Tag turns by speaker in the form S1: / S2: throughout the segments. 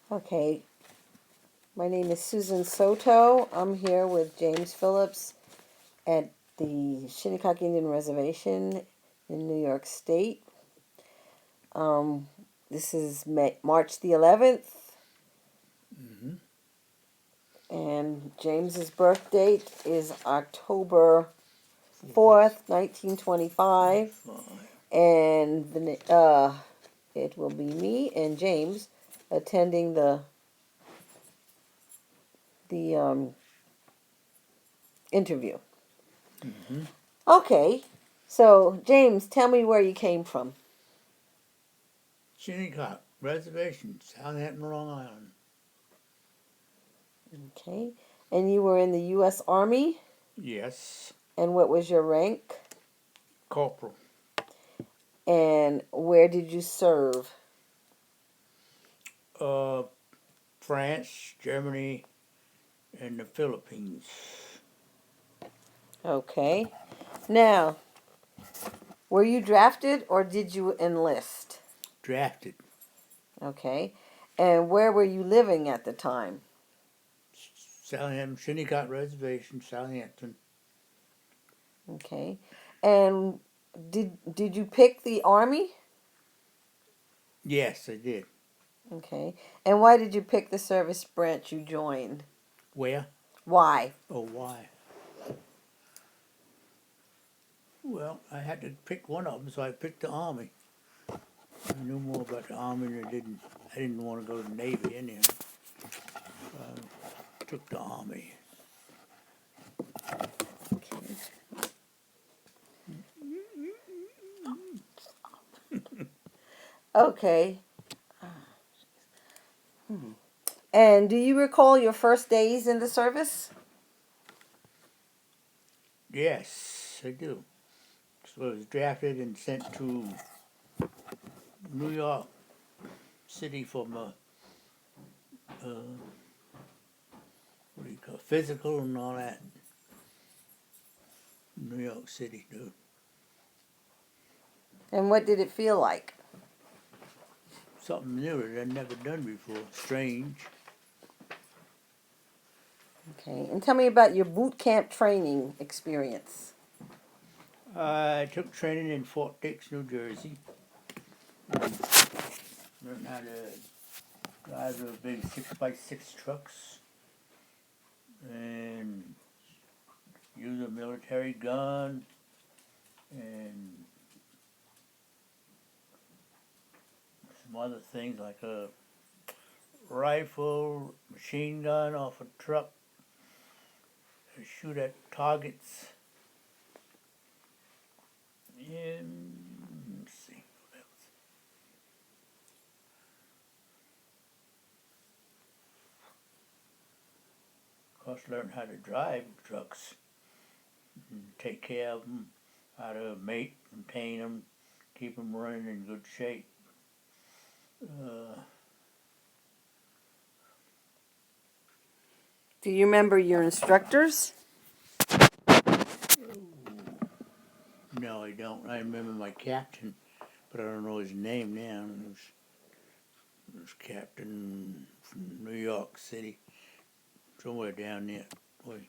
S1: Okay, my name is Susan Soto. I'm here with James Phillips at the Shinnecock Indian Reservation in New York State. Um, this is March the 11th, and James's birth date is October 4th, 1925, and it will be me and James attending the interview. Okay, so James, tell me where you came from.
S2: Shinnecock, Reservation, Southampton, Long Island.
S1: Okay, and you were in the U.S. Army,
S2: Yes,
S1: and what was your rank?
S2: Corporal.
S1: And where did you serve?
S2: Uh, France, Germany, and the Philippines.
S1: Okay, now, were you drafted or did you enlist?
S2: Drafted.
S1: Okay, and where were you living at the time?
S2: Southampton, Shinnecock Reservation, Southampton.
S1: Okay, and did you pick the Army?
S2: Yes, I did.
S1: Okay, and why did you pick the service branch you joined?
S2: Where?
S1: Why?
S2: Oh, why? Well, I had to pick one of them, so I picked the Army. I knew more about the Army than I didn't want to go to the Navy anyhow. I took the Army.
S1: Okay. Okay. And do you recall your first days in the service?
S2: Yes, I do. So I was drafted and sent to New York City for my what do you call it, physical and all that. New York City, dude.
S1: And what did it feel like?
S2: Something new that I'd never done before. Strange.
S1: Okay. And tell me about your boot camp training experience.
S2: I took training in Fort Dix, New Jersey. Learned how to drive those big 6x6 trucks and use a military gun and some other things like a rifle, machine gun off a truck, to shoot at targets. And let's see what else. Of course, learned how to drive trucks and take care of them, how to mate, maintain them, keep them running in good shape.
S1: Do you remember your instructors?
S2: No, I don't. I remember my captain, but I don't know his name now. It was Captain from New York City, somewhere down there. Boy,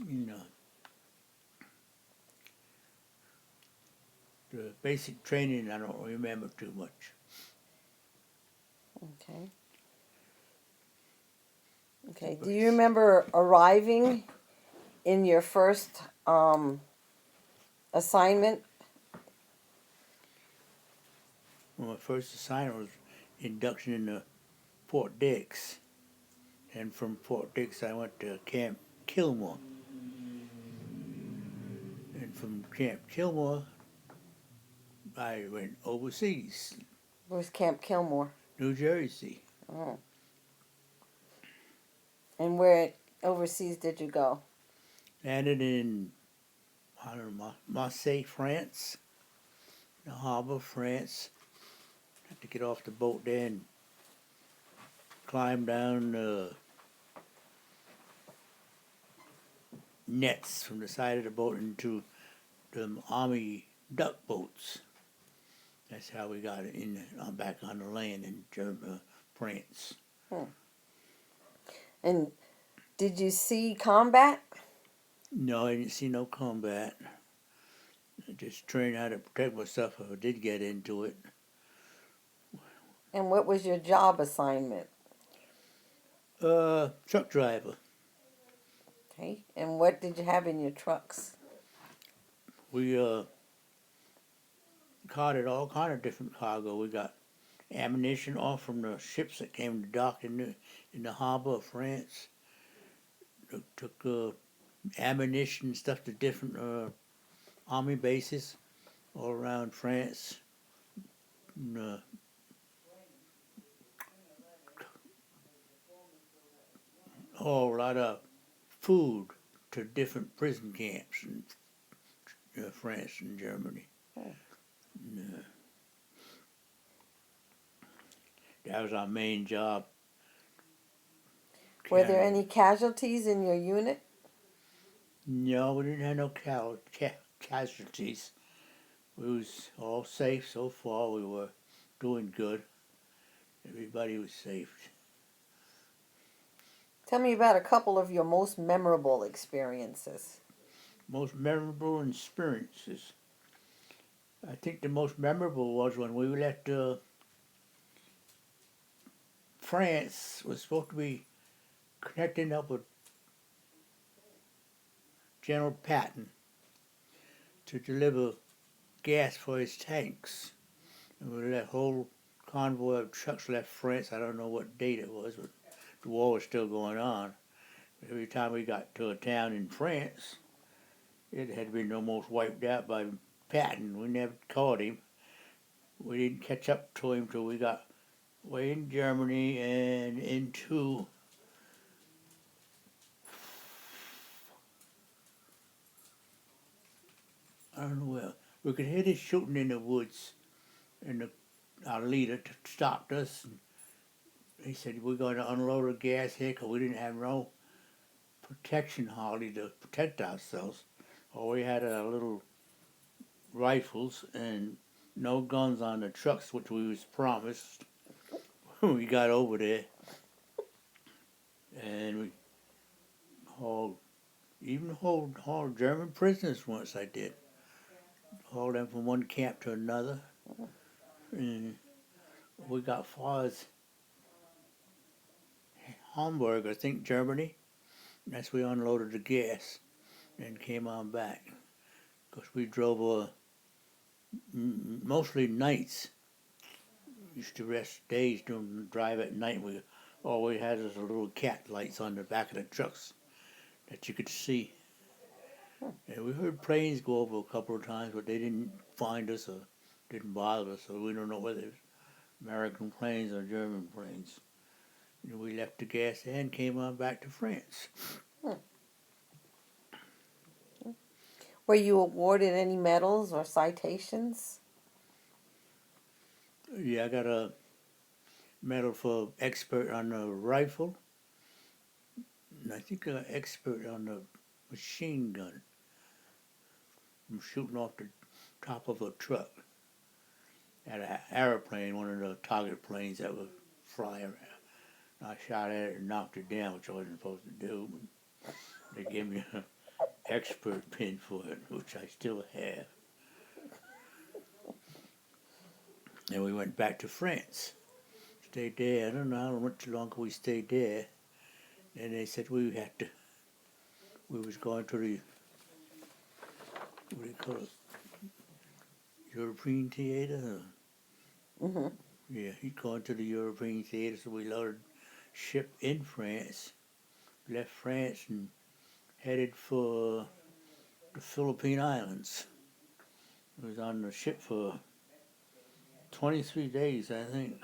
S2: you know, the basic training I don't remember too much.
S1: Okay. Okay. Do you remember arriving in your first assignment?
S2: Well, my first assignment was induction into Fort Dix. And from Fort Dix, I went to Camp Kilmore. And from Camp Kilmore, I went overseas,
S1: Where's Camp Kilmore?
S2: New Jersey.
S1: Oh. And where overseas did you go?
S2: Landed in, I don't know, Marseille, France, the harbor, France. Had to get off the boat there and climb down nets from the side of the boat into the army duck boats. That's how we got it back on the land in France.
S1: Hmm. And did you see combat?
S2: No, I didn't see no combat. I just trained how to protect myself if I did get into it.
S1: And what was your job assignment?
S2: Truck driver.
S1: Okay. And what did you have in your trucks?
S2: We carted all kind of different cargo. We got ammunition off from the ships that came to dock in the harbor of France. Took ammunition stuff to different army bases all around France. And, a lot of food to different prison camps in France and Germany.
S1: Hmm.
S2: And, that was our main job.
S1: Were there any casualties in your unit?
S2: No, we didn't have no casualties. We was all safe so far. We were doing good. Everybody was safe.
S1: Tell me about a couple of your most memorable experiences.
S2: Most memorable experiences. I think the most memorable was when we left France. Was supposed to be connecting up with General Patton to deliver gas for his tanks. And that whole convoy of trucks left France. I don't know what date it was, but the war was still going on. Every time we got to a town in France, it had been almost wiped out by Patton. We never caught him. We didn't catch up to him till we got way in Germany and into I don't know where. We could hear the shooting in the woods, and our leader stopped us. And he said, "We're going to unload the gas here because we didn't have no protection hardly to protect ourselves. All we had our little rifles and no guns on the trucks, which we was promised." We got over there, and we hauled, even hauled German prisoners once. I did haul them from one camp to another, and we got far as Hamburg, I think, Germany. That's where we unloaded the gas and came on back. Because we drove mostly nights. Used to rest days doing drive at night. All we had is a little cat lights on the back of the trucks that you could see. And we heard planes go over a couple of times, but they didn't find us or didn't bother us, so we don't know whether it was American planes or German planes. And we left the gas and came on back to France.
S1: Were you awarded any medals or citations?
S2: Yeah, I got a medal for expert on the rifle, and I think an expert on the machine gun from shooting off the top of a truck at an airplane, one of the target planes that would fly around. I shot at it and knocked it down, which I wasn't supposed to do. They gave me an expert pin for it, which I still have. And we went back to France. Stayed there. I don't know how much longer we stayed there. And they said we was going to the, what do you call it, European theater?
S1: Mm-hmm.
S2: Yeah, he'd gone to the European theater, so we loaded ship in France, left France and headed for the Philippine Islands. It was on the ship for 23 days, I think.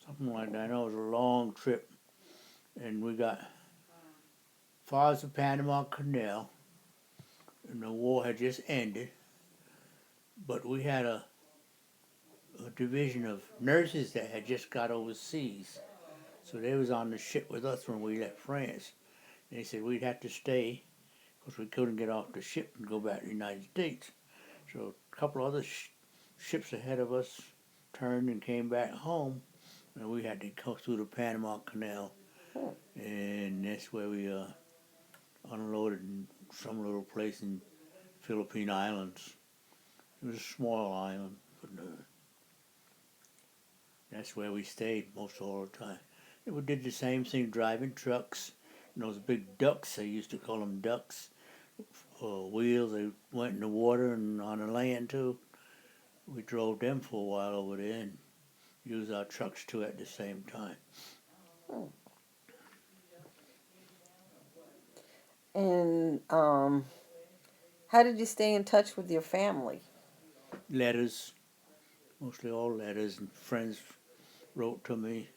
S2: Something like that. I know it was a long trip. And we got far as the Panama Canal, and the war had just ended. But we had a division of nurses that had just got overseas. So they was on the ship with us when we left France. And they said we'd have to stay because we couldn't get off the ship and go back to the United States. So a couple other ships ahead of us turned and came back home, and we had to go through the Panama Canal,
S1: Hmm.
S2: and that's where we unloaded in some little place in Philippine Islands. It was a small island, but that's where we stayed most all the time. And we did the same thing, driving trucks. And those big ducks, they used to call them ducks, wheels. They went in the water and on the land too. We drove them for a while over there and used our trucks too at the same time.
S1: Hmm. And how did you stay in touch with your family?
S2: Letters, mostly all letters, and friends wrote to me.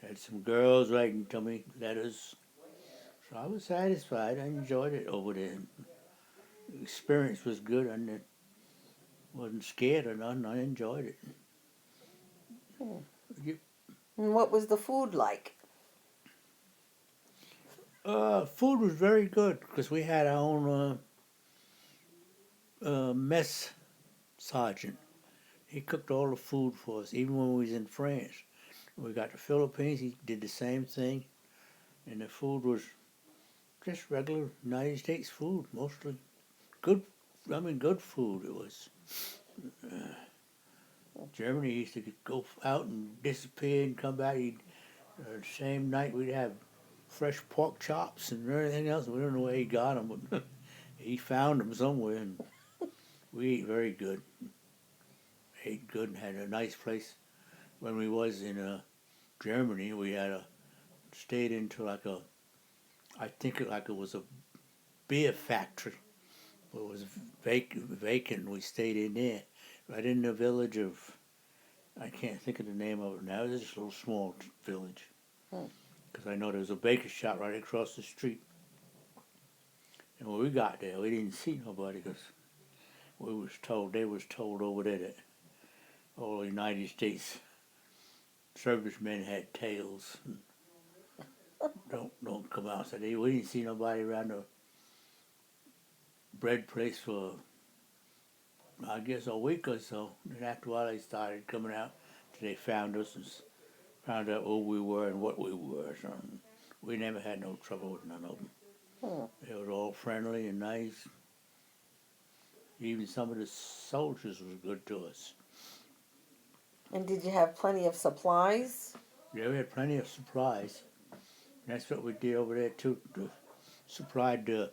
S2: Had some girls writing to me letters. So I was satisfied. I enjoyed it over there. The experience was good. I wasn't scared or nothing. I enjoyed it.
S1: Hmm.
S2: You,
S1: And what was the food like?
S2: food was very good because we had our own mess sergeant. He cooked all the food for us, even when we was in France. When we got to the Philippines, he did the same thing, and the food was just regular United States food, mostly good. I mean, good food it was. Germany used to go out and disappear and come back. The same night we'd have fresh pork chops and everything else. We don't know where he got them, but he found them somewhere, and we ate very good. Ate good and had a nice place. When we was in Germany, we had stayed into like a, I think it was a beer factory. It was vacant. We stayed in there, right in the village of, I can't think of the name of it now. It was just a little small village.
S1: Hmm.
S2: Because I know there was a baker shop right across the street. And when we got there, we didn't see nobody because they was told over there that all the United States servicemen had tails. And don't come out. So we didn't see nobody around the bread place for, I guess, a week or so. And after a while, they started coming out. They found us and found out who we were and what we were. So we never had no trouble with none of them.
S1: Hmm.
S2: They were all friendly and nice. Even some of the soldiers was good to us.
S1: And did you have plenty of supplies?
S2: Yeah, we had plenty of supplies. That's what we did over there too. Supplied the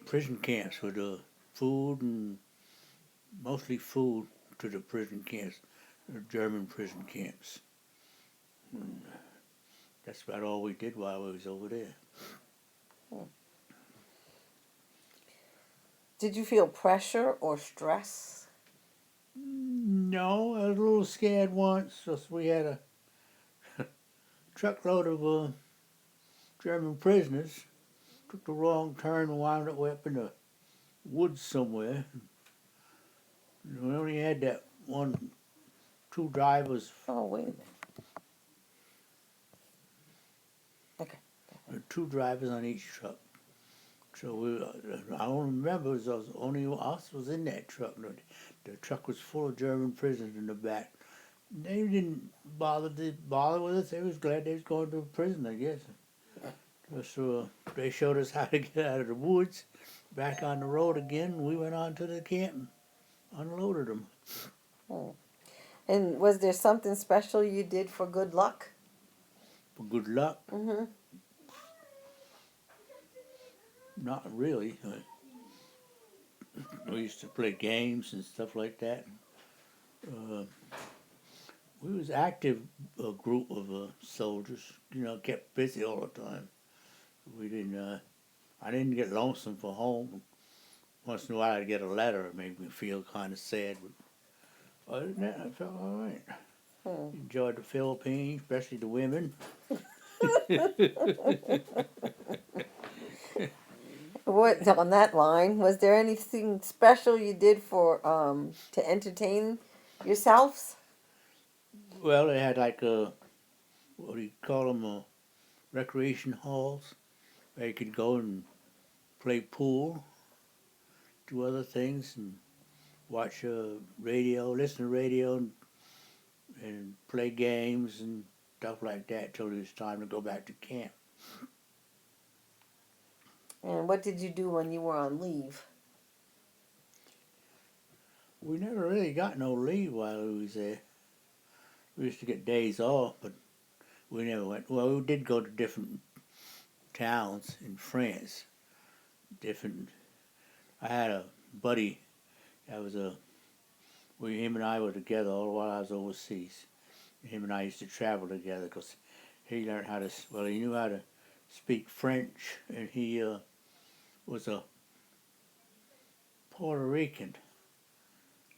S2: prison camps with the food and mostly food to the prison camps, the German prison camps. And that's about all we did while we was over there.
S1: Hmm. Did you feel pressure or stress?
S2: No, I was a little scared once. Cause we had a truckload of German prisoners. Took the wrong turn and wound up way up in the woods somewhere. We only had that two drivers,
S1: Oh, wait a minute. Okay.
S2: two drivers on each truck. So I don't remember, it was only us was in that truck. The truck was full of German prisoners in the back. They didn't bother with us. They was glad they was going to prison, I guess. So they showed us how to get out of the woods, back on the road again. We went on to the camp and unloaded them.
S1: Hmm. And was there something special you did for good luck?
S2: For good luck,
S1: Mm-hmm.
S2: not really. We used to play games and stuff like that. Uh, we was active, a group of soldiers. Kept busy all the time. We didn't. I didn't get lonesome for home. Once in a while, I'd get a letter. It made me feel kind of sad. But other than that, I felt all right.
S1: Hmm.
S2: Enjoyed the Philippines, especially the women.
S1: What on that line? Was there anything special you did for to entertain yourselves?
S2: Well, they had like what do you call them, recreation halls where you could go and play pool, do other things, and watch radio, listen to radio, and play games and stuff like that till it was time to go back to camp.
S1: And what did you do when you were on leave?
S2: We never really got no leave while we was there. We used to get days off, but we never went. Well, we did go to different towns in France. Different. I had a buddy that was him and I were together all while I was overseas. Him and I used to travel together because he learned how to. Well, he knew how to speak French, and he was a Puerto Rican.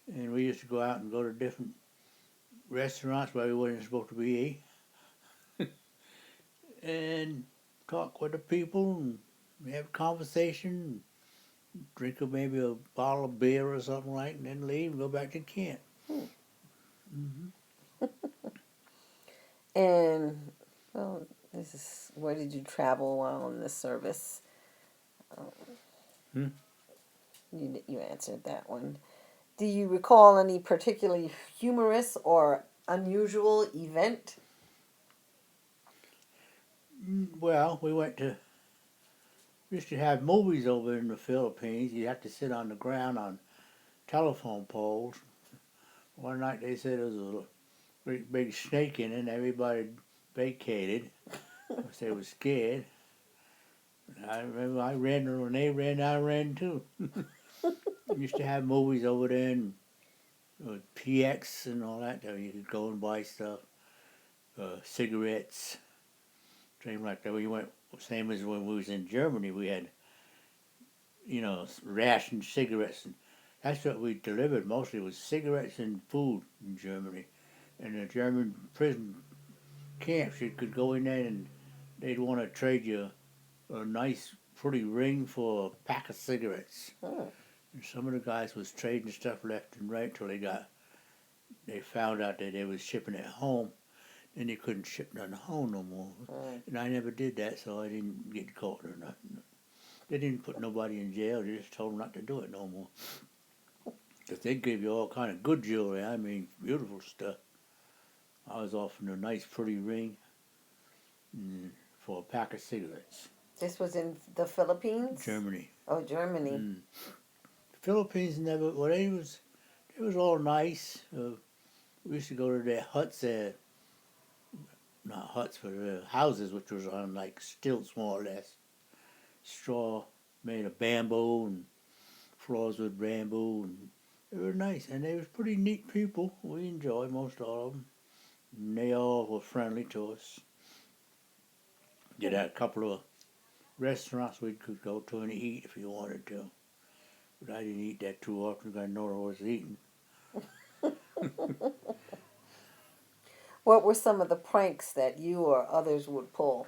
S2: And we used to go out and go to different restaurants where we weren't supposed to be and talk with the people and have conversation, drink maybe a bottle of beer or something like, and then leave and go back to camp. Mm-hmm.
S1: And well, this is where did you travel while in the service?
S2: Hmm?
S1: You answered that one. Do you recall any particularly humorous or unusual event?
S2: Well, we used to have movies over in the Philippines. You have to sit on the ground on telephone poles. One night they said there was a great big snake in it, and everybody vacated because they were scared. I remember I ran, and when they ran, I ran too. We used to have movies over there and PX and all that. You could go and buy stuff, cigarettes, things like that. We went same as when we was in Germany. We had ration cigarettes, and that's what we delivered mostly was cigarettes and food in Germany. And the German prison camps, you could go in there and they'd want to trade you a nice, pretty ring for a pack of cigarettes.
S1: Oh.
S2: And some of the guys was trading stuff left and right till they found out that they was shipping it home. Then they couldn't ship nothing home no more.
S1: Oh.
S2: And I never did that, so I didn't get caught or nothing. They didn't put nobody in jail. They just told them not to do it no more. Because they give you all kind of good jewelry. I mean, beautiful stuff. I was offering a nice, pretty ring for a pack of cigarettes.
S1: This was in the Philippines?
S2: Germany.
S1: Oh, Germany.
S2: The Philippines never. Well, they was all nice. We used to go to their huts there. Not huts, but houses, which was on like stilts more or less. Straw made of bamboo and floors with bamboo, and they were nice. And they was pretty neat people. We enjoyed most all of them. And they all were friendly to us. Did had a couple of restaurants we could go to and eat if you wanted to. But I didn't eat that too often because I know I was eating.
S1: What were some of the pranks that you or others would pull?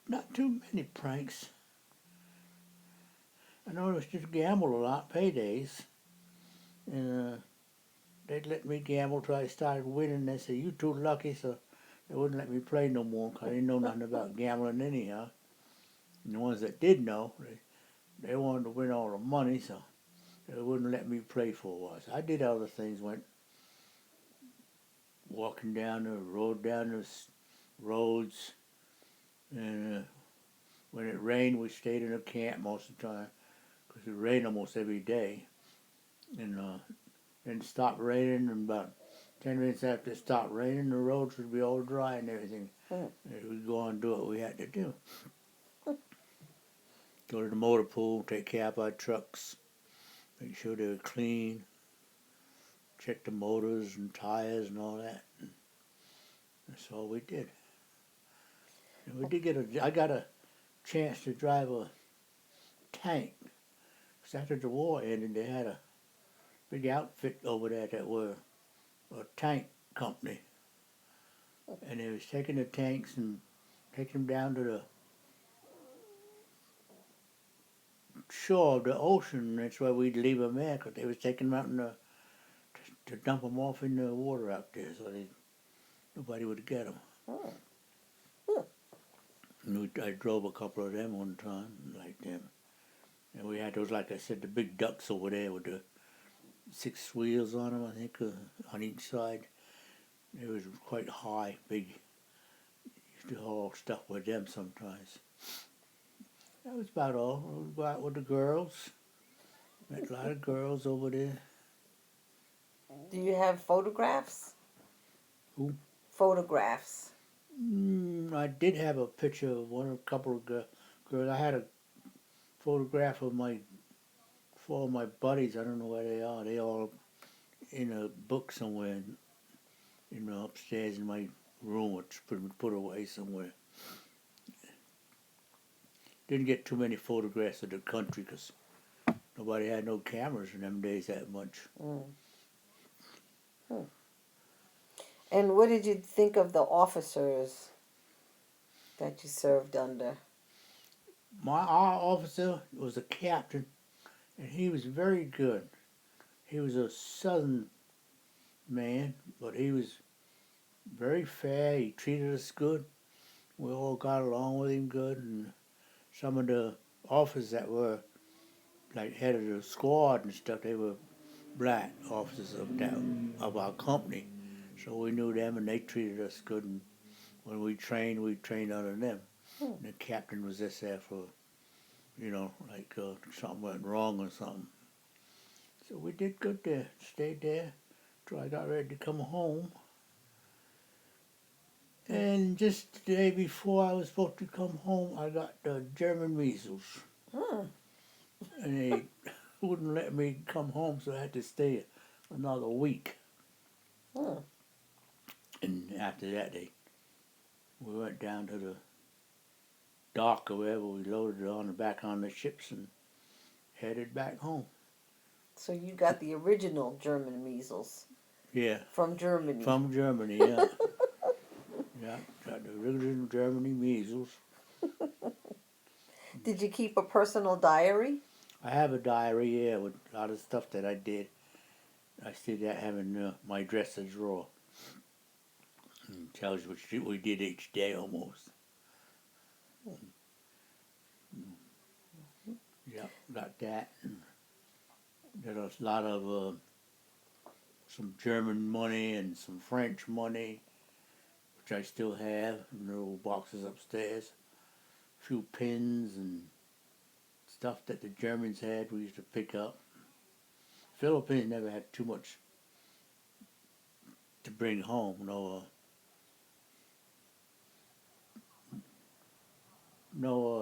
S2: Not too many pranks. I noticed just gamble a lot, paydays. And they'd let me gamble till I started winning. They said, you too lucky, so they wouldn't let me play no more because I didn't know nothing about gambling anyhow. And the ones that did know, they wanted to win all the money, so they wouldn't let me play for a while. So I did other things, went walking down the roads, and when it rained, we stayed in a camp most of the time because it rained almost every day. And then it stopped raining, and about 10 minutes after it stopped raining, the roads would be all dry and everything. And we'd go on and do what we had to do. Go to the motor pool, take care of our trucks, make sure they were clean, check the motors and tires and all that. And that's all we did. And I got a chance to drive a tank. Because after the war ended, they had a big outfit over there that were a tank company. And they was taking the tanks and taking them down to the shore of the ocean. That's why we'd leave them there, because they was taking them out to dump them off in the water out there, so nobody would get them.
S1: Oh.
S2: And I drove a couple of them one time, like them. And we had those, like I said, the big ducks over there with the 6 wheels on them, I think, on each side. It was quite high, big. Used to haul stuff with them sometimes. That was about all. We go out with the girls. Met a lot of girls over there.
S1: Do you have photographs?
S2: Who?
S1: Photographs.
S2: I did have a picture of a couple of girls. I had a photograph of four of my buddies. I don't know where they are. They all in a book somewhere, upstairs in my room. It's put away somewhere. Didn't get too many photographs of the country because nobody had no cameras in them days that much.
S1: Mm. Hmm. And what did you think of the officers that you served under?
S2: Our officer was a captain, and he was very good. He was a southern man, but he was very fair. He treated us good. We all got along with him good, and some of the officers that were like head of the squad and stuff, they were black officers of our company. So we knew them, and they treated us good. And when we trained under them.
S1: Hmm.
S2: The captain was just there for, like something went wrong or something. So we did good there. Stayed there till I got ready to come home. And just the day before I was supposed to come home, I got the German measles.
S1: Hmm.
S2: And they wouldn't let me come home, so I had to stay another week.
S1: Hmm.
S2: And after that, we went down to the dock or wherever. We loaded it on the back on the ships and headed back home.
S1: So you got the original German measles.
S2: Yeah.
S1: From Germany.
S2: From Germany, yeah. Yeah, got the original Germany measles.
S1: Did you keep a personal diary?
S2: I have a diary, yeah, with a lot of stuff that I did. I still have in my dresser drawer. It tells you what we did each day almost. Yeah, got that. And there's a lot of some German money and some French money, which I still have in little boxes upstairs. A few pins and stuff that the Germans had we used to pick up. Philippines never had too much to bring home,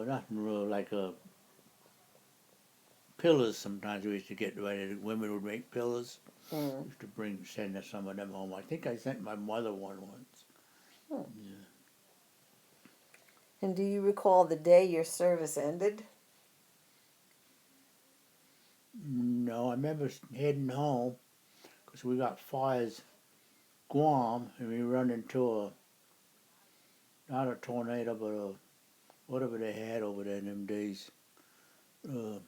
S2: nothing real like pillars. Sometimes we used to get ready. The women would make pillars.
S1: Hmm.
S2: Used to send some of them home. I think I sent my mother one once.
S1: Hmm.
S2: Yeah.
S1: And do you recall the day your service ended?
S2: No, I remember heading home because we got far as Guam and we run into not a tornado, but whatever they had over there in them days. Uh,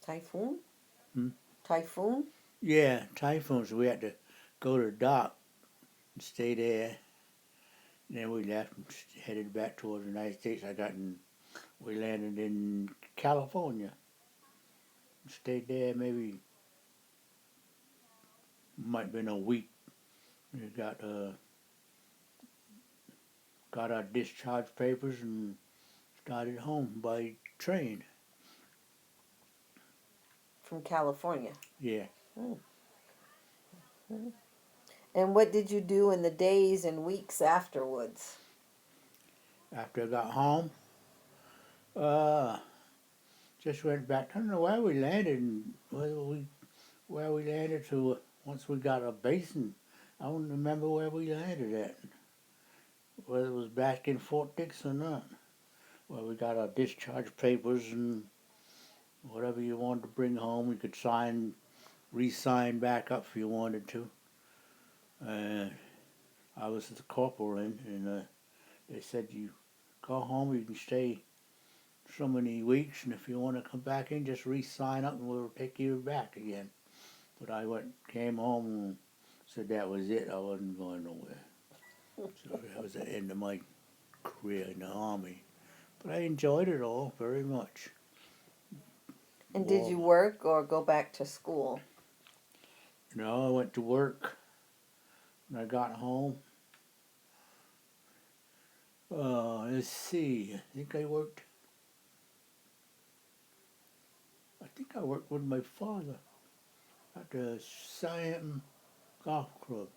S1: Typhoon?
S2: hmm?
S1: Typhoon?
S2: Yeah, typhoons. We had to go to the dock and stay there. And then we left and headed back towards the United States. We landed in California. Stayed there maybe, might have been a week. We got our discharge papers and started home by train.
S1: From California.
S2: Yeah.
S1: Hmm. And what did you do in the days and weeks afterwards?
S2: After I got home, uh, just went back. I don't know where we landed and where we landed to once we got a basin. I don't remember where we landed at. Whether it was back in Fort Dix or not. Where we got our discharge papers and whatever you wanted to bring home, you could re-sign back up if you wanted to. And I was the corporal and they said you go home, you can stay so many weeks, and if you want to come back in, just re-sign up and we'll take you back again. But I came home and said that was it. I wasn't going nowhere. So that was the end of my career in the Army. But I enjoyed it all very much.
S1: And did
S2: War.
S1: you work or go back to school?
S2: I went to work when I got home. Let's see. I think I worked with my father at the Southampton Golf Club.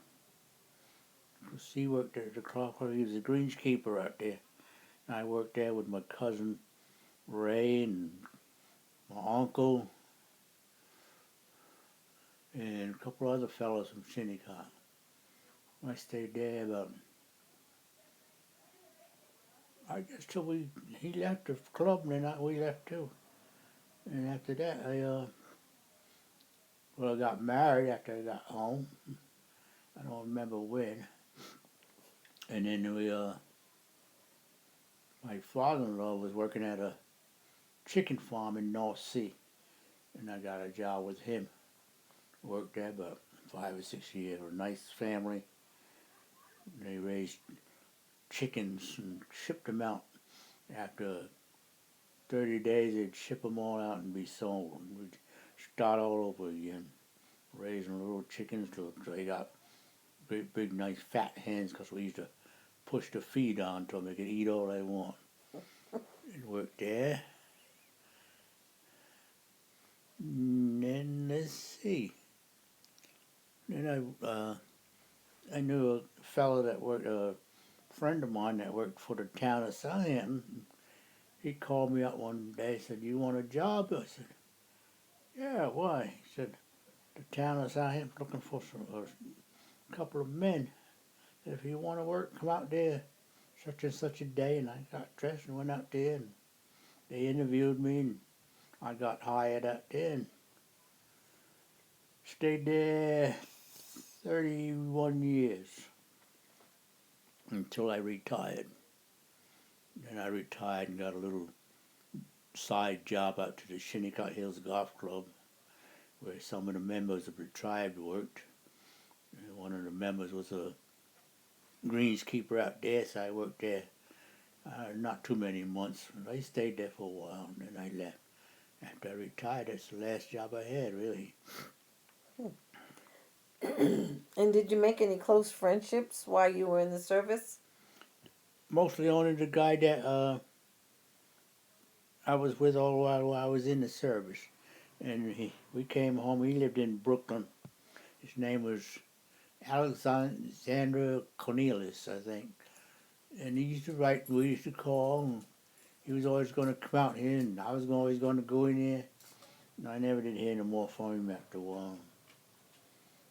S2: 'Cause he worked at the golf club. He was a greenskeeper out there. And I worked there with my cousin Ray and my uncle and a couple other fellows from Shinnecock. I stayed there about, I guess, till he left the club, and then we left too. And after that, I got married after I got home. I don't remember when. And then my father-in-law was working at a chicken farm in North Sea, and I got a job with him. Worked there about 5 or 6 years. A nice family. They raised chickens and shipped them out. After 30 days, they'd ship them all out and be sold. We'd start all over again, raising little chickens till they got big, nice fat hens, because we used to push the feed on till they could eat all they want. And worked there. And then let's see. Then I knew a fellow that worked, a friend of mine that worked for the town of Southampton. He called me up one day and said, "You want a job?" I said, "Yeah, why?" He said, "The town of Southampton looking for a couple of men. If you want to work, come out there such and such a day." And I got dressed and went out there, and they interviewed me, and I got hired out there and stayed there 31 years until I retired. Then I retired and got a little side job out to the Shinnecock Hills Golf Club, where some of the members of the tribe worked. And one of the members was a greenskeeper out there, so I worked there not too many months. I stayed there for a while, and then I left. After I retired, that's the last job I had, really.
S1: And did you make any close friendships while you were in the service?
S2: Mostly only the guy that I was with all while I was in the service. And we came home. He lived in Brooklyn. His name was Alexander Cornelius, I think. And he used to write, we used to call, and he was always going to come out here, and I was always going to go in there. And I never did hear no more from him after a while.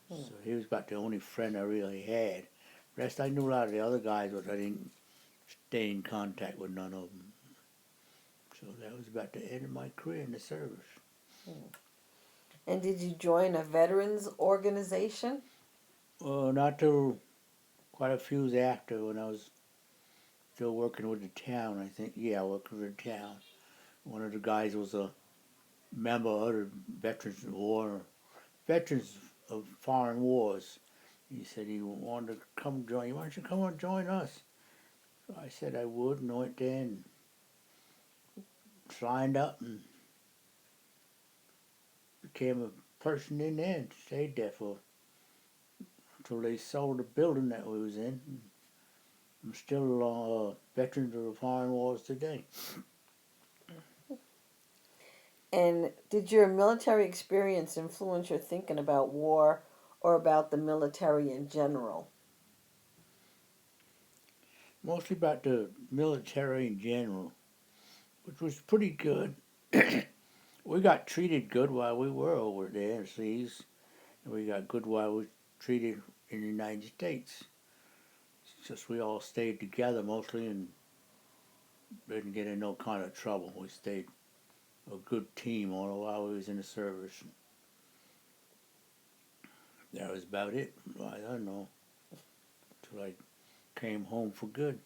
S2: So he was about the only friend I really had. The rest, I knew a lot of the other guys, but I didn't stay in contact with none of them. So that was about the end of my career in the service.
S1: And did you join a veterans organization?
S2: Well, not till quite a few years after, when I was still working with the town, I think. Yeah, working with the town. One of the guys was a member of the veterans of foreign wars. He said he wanted to come join. Why don't you come and join us? So I said I would, and I went there and signed up and became a person in there and stayed there for until they sold the building that we was in. I'm still veterans of the foreign wars today.
S1: And did your military experience influence your thinking about war or about the military in general?
S2: Mostly about the military in general, which was pretty good. We got treated good while we were over there overseas, and we got good while we were treated in the United States. It's just we all stayed together mostly and didn't get in no kind of trouble. We stayed a good team all the while we was in the service. That was about it. I don't know, till I came home for good.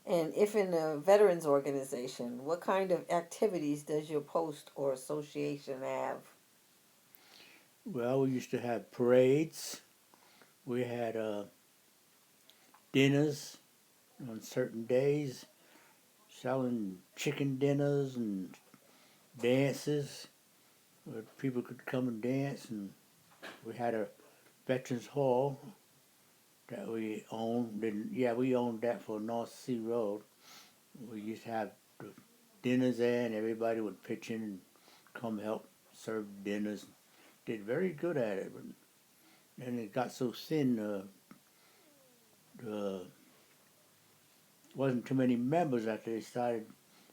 S1: And if in a veterans organization, what kind of activities does your post or association have?
S2: Well, we used to have parades. We had dinners on certain days, selling chicken dinners and dances where people could come and dance, and we had a Veterans Hall that we owned. And yeah, we owned that for North Sea Road. We used to have the dinners there, and everybody would pitch in and come help serve dinners. Did very good at it, but then it got so thin. Wasn't too many members after they started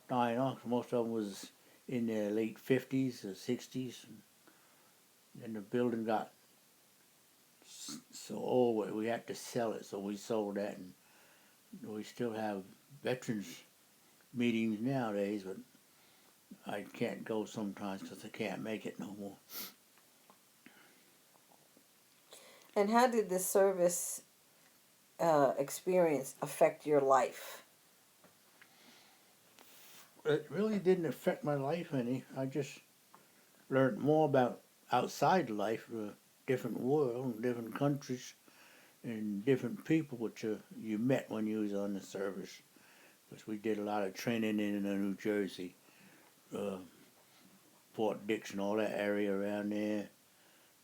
S2: dying off. Most of them was in their late 50s or 60s, and the building got so old we had to sell it. So we sold that, and we still have veterans meetings nowadays, but I can't go sometimes because I can't make it no more.
S1: And how did this service experience affect your life?
S2: It really didn't affect my life any. I just learned more about outside life, a different world, different countries, and different people which you met when you was on the service. Because we did a lot of training in New Jersey, uh, Fort Dix and all that area around there.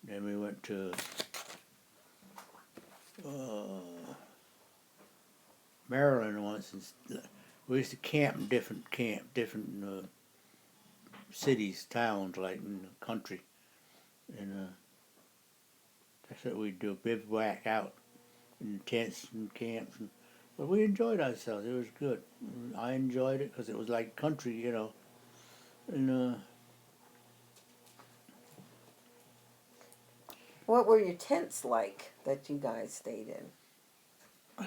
S2: Then we went to Maryland once, and we used to camp in different cities, towns, like in the country, and that's what we do, bivouac out in tents and camps. But we enjoyed ourselves. It was good. I enjoyed it because it was like country, you know. And
S1: What were your tents like that you guys stayed in?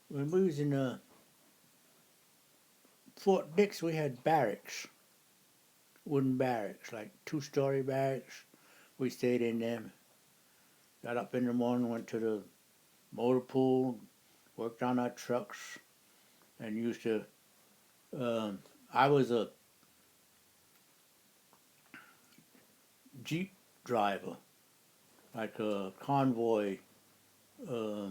S2: when we was in Fort Dix, we had barracks, wooden barracks, like two-story barracks. We stayed in them. Got up in the morning, went to the motor pool, worked on our trucks, and used to. I was a Jeep driver, like a convoy, uh,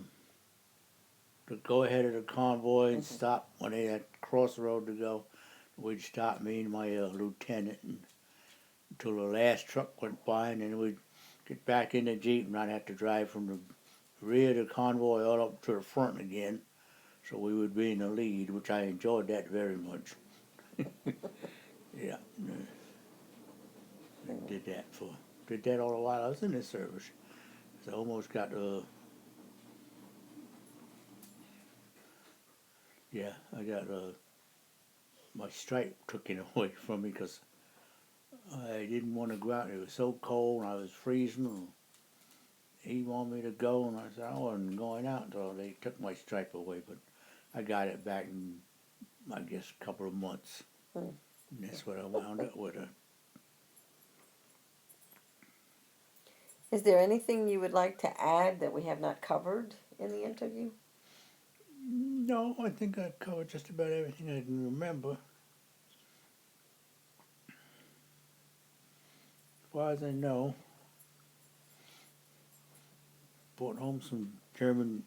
S2: to go ahead of the convoy and stop when they had to cross the road to go. We'd stop, me and my lieutenant, until the last truck went by, and then we'd get back in the Jeep and not have to drive from the rear of the convoy all up to the front again. So we would be in the lead, which I enjoyed that very much. Yeah, I did that all the while I was in the service. So I almost got yeah, I got my stripe taken away from me because I didn't want to go out. It was so cold and I was freezing. And he wanted me to go, and I said I wasn't going out until they took my stripe away. But I got it back in, I guess, a couple of months.
S1: Hmm.
S2: And that's what I wound up with.
S1: Is there anything you would like to add that we have not covered in the interview?
S2: No, I think I covered just about everything I can remember. As far as I know, brought home some German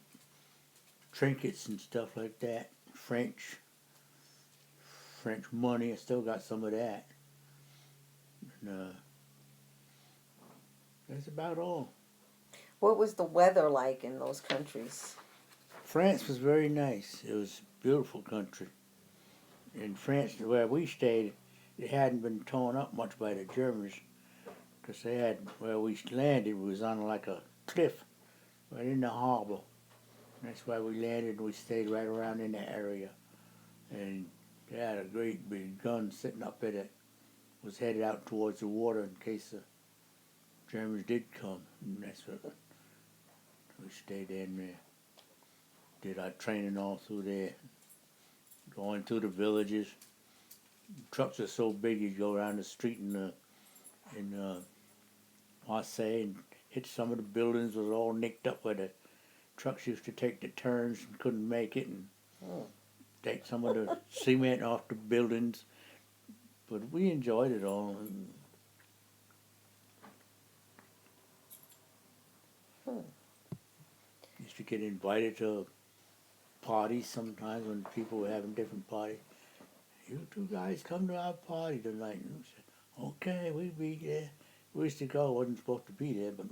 S2: trinkets and stuff like that. French money. I still got some of that. And that's about all.
S1: What was the weather like in those countries?
S2: France was very nice. It was a beautiful country. In France, where we stayed, it hadn't been torn up much by the Germans because they had, where we landed was on like a cliff right in the harbor. That's why we landed and we stayed right around in the area. And they had a great big gun sitting up in it. Was headed out towards the water in case the Germans did come. And that's what we stayed in there. Did our training all through there. Going through the villages. Trucks are so big you go around the street in Marseille and hit some of the buildings was all nicked up where the trucks used to take the turns and couldn't make it and
S1: Hmm.
S2: take some of the cement off the buildings. But we enjoyed it all. And
S1: Hmm.
S2: used to get invited to parties sometimes when people were having different parties. you two guys come to our party tonight. And we said, okay, we'll be there. We used to go, wasn't supposed to be there, but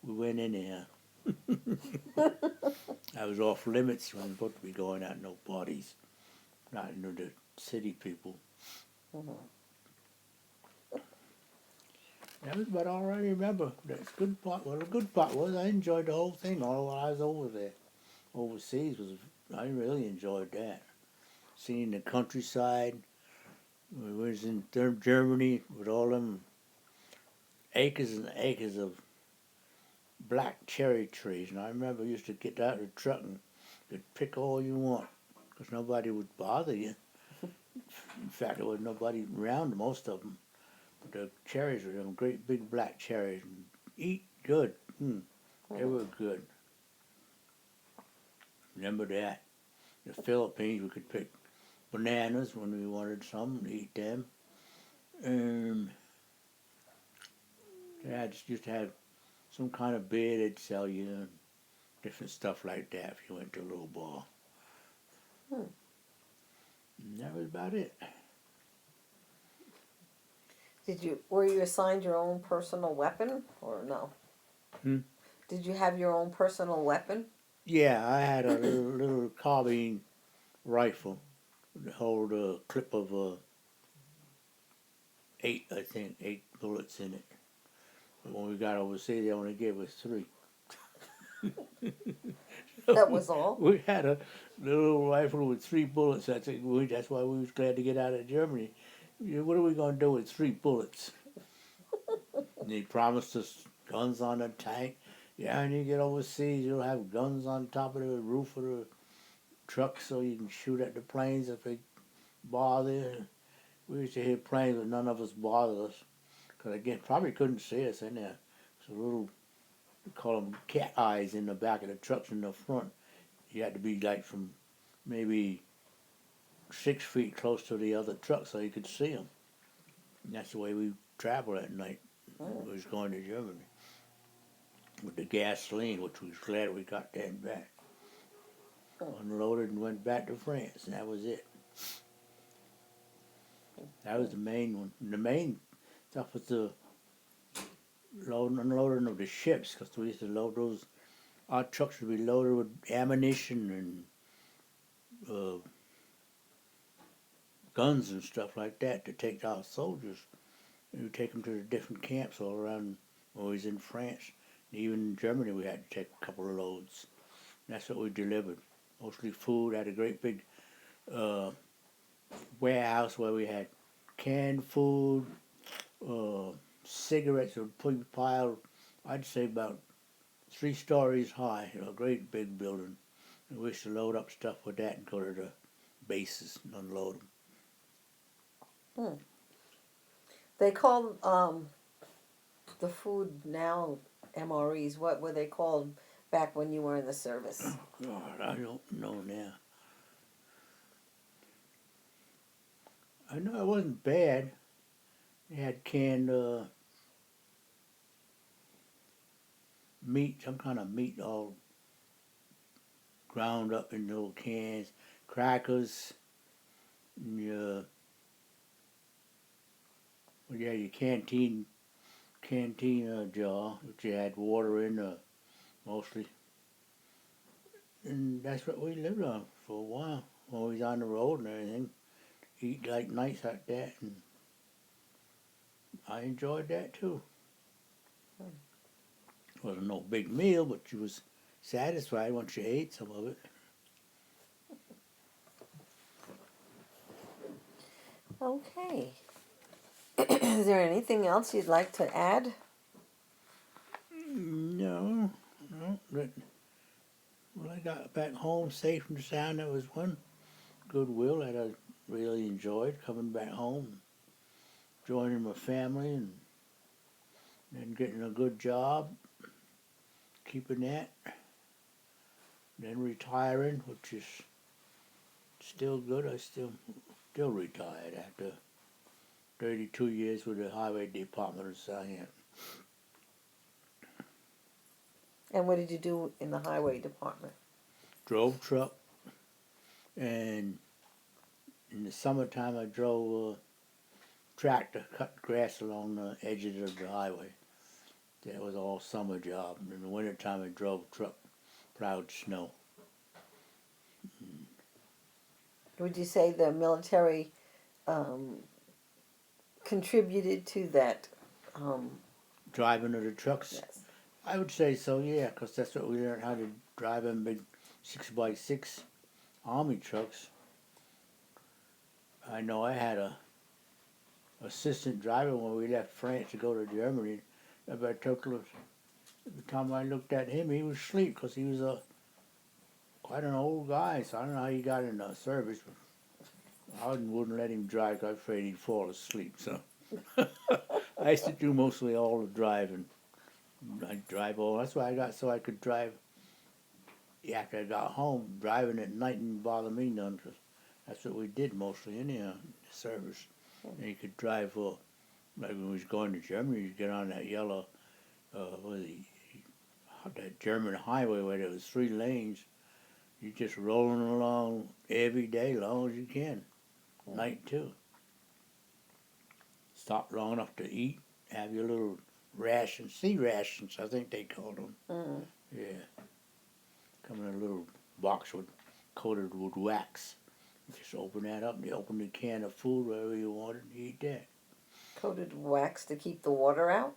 S2: we went in there. I was off limits. Wasn't supposed to be going out no parties. Not into the city people.
S1: Mhm.
S2: That was about all I remember. That's good part. Well, the good part was I enjoyed the whole thing. All while I was over there, overseas was I really enjoyed that. Seeing the countryside. We was in Germany with all them acres and acres of black cherry trees, and I remember I used to get out of the truck and could pick all you want, because nobody would bother you. In fact, there was nobody around most of them. But the cherries were them great big black cherries, and eat good. They were good. Remember that. The Philippines, we could pick bananas when we wanted some and eat them. And they used to have some kind of beer they'd sell you, and different stuff like that if you went to a little bar.
S1: Hmm.
S2: And that was about it.
S1: Were you assigned your own personal weapon or no?
S2: Hmm?
S1: Did you have your own personal weapon?
S2: Yeah, I had a little carbine rifle that hold a clip of eight, I think, 8 bullets in it. But when we got overseas, they only gave us 3.
S1: That was all.
S2: We had a little rifle with 3 bullets. That's why we was glad to get out of Germany. What are we going to do with 3 bullets? And they promised us guns on the tank. Yeah, when you get overseas, you'll have guns on top of the roof of the truck so you can shoot at the planes if they bother you. We used to hear planes, but none of us bothered us. Because, again, probably couldn't see us in there. So little, we call them cat eyes in the back of the trucks in the front. You had to be like from maybe 6 feet close to the other truck so you could see them. And that's the way we traveled at night. We was going to Germany with the gasoline, which we was glad we got that back. Unloaded and went back to France, and that was it. That was the main one. And the main stuff was the loading and unloading of the ships, because we used to load those. Our trucks would be loaded with ammunition and guns and stuff like that to take our soldiers. We would take them to the different camps all around when we was in France. Even in Germany, we had to take a couple of loads. And that's what we delivered. Mostly food. Had a great big warehouse where we had canned food, cigarettes would be piled, I'd say about 3 stories high, a great big building. And we used to load up stuff with that and go to the bases and unload them.
S1: Hmm. They call the food now MREs. What were they called back when you were in the service?
S2: God, I don't know now. I know it wasn't bad. They had canned meat, some kind of meat all ground up in little cans, crackers, and your canteen jar, which you had water in mostly. And that's what we lived on for a while when we was on the road and everything. Eat like nights like that, and I enjoyed that too. Wasn't no big meal, but you was satisfied once you ate some of it.
S1: Okay. Is there anything else you'd like to add?
S2: No, no. Well, I got back home safe and sound. That was one goodwill that I really enjoyed, coming back home, joining my family, and then getting a good job, keeping that, then retiring, which is still good. I still retired after 32 years with the Highway Department of Southampton.
S1: And what did you do in the highway department?
S2: Drove truck and In the summertime, I drove a tractor, cut grass along the edges of the highway. That was all summer job. In the wintertime, I drove a truck, plowed snow.
S1: Would you say the military um, contributed to that? Um,
S2: Driving of the trucks,
S1: yes.
S2: I would say so, yeah, 'cause that's what we learned how to drive them big 6x6 Army trucks. I know I had a assistant driver when we left France to go to Germany. About total, the time I looked at him, he was asleep because he was quite an old guy. So I don't know how he got in the service. But I wouldn't let him drive 'cause I was afraid he'd fall asleep. So I used to do mostly all the driving. I drive all. That's why I got so I could drive. After I got home, driving at night didn't bother me none. 'Cause that's what we did mostly anyhow. The service, and you could drive for. Like when we was going to Germany, you get on that yellow, what is it, that German highway where there was 3 lanes. You just rolling along every day, long as you can. Night too. Stop long enough to eat. Have your little rations, sea rations, I think they called them.
S1: Mm.
S2: Yeah. Come in a little box coated with wax. Just open that up. And you open the can of food wherever you wanted and eat that.
S1: Coated wax to keep the water out?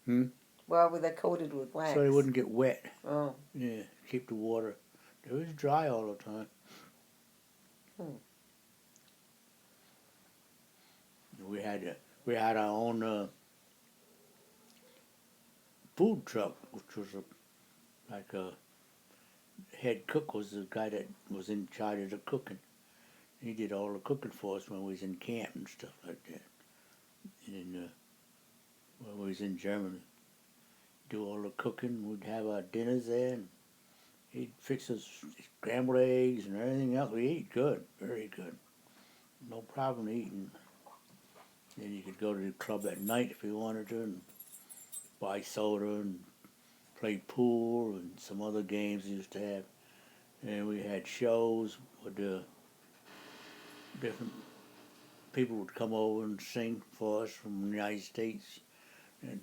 S2: Hmm?
S1: Why were they coated with wax?
S2: So they wouldn't get wet.
S1: Oh.
S2: Yeah, keep the water. It was dry all the time.
S1: Hmm.
S2: We had our own food truck, which was like a head cook was the guy that was in charge of the cooking. He did all the cooking for us when we was in camp and stuff like that. And when we was in Germany, do all the cooking. We'd have our dinners there, and he'd fix us scrambled eggs and everything else. We ate good, very good. No problem eating. Then you could go to the club at night if you wanted to and buy soda and play pool and some other games we used to have. And we had shows with the different people would come over and sing for us from the United States and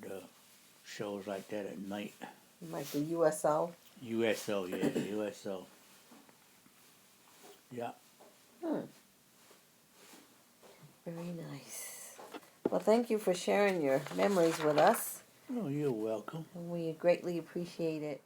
S2: shows like that at night.
S1: Like the USO?
S2: USO, yeah, USO. Yeah.
S1: Hmm. Very nice. Well, thank you for sharing your memories with us.
S2: Oh, you're welcome.
S1: We greatly appreciate it.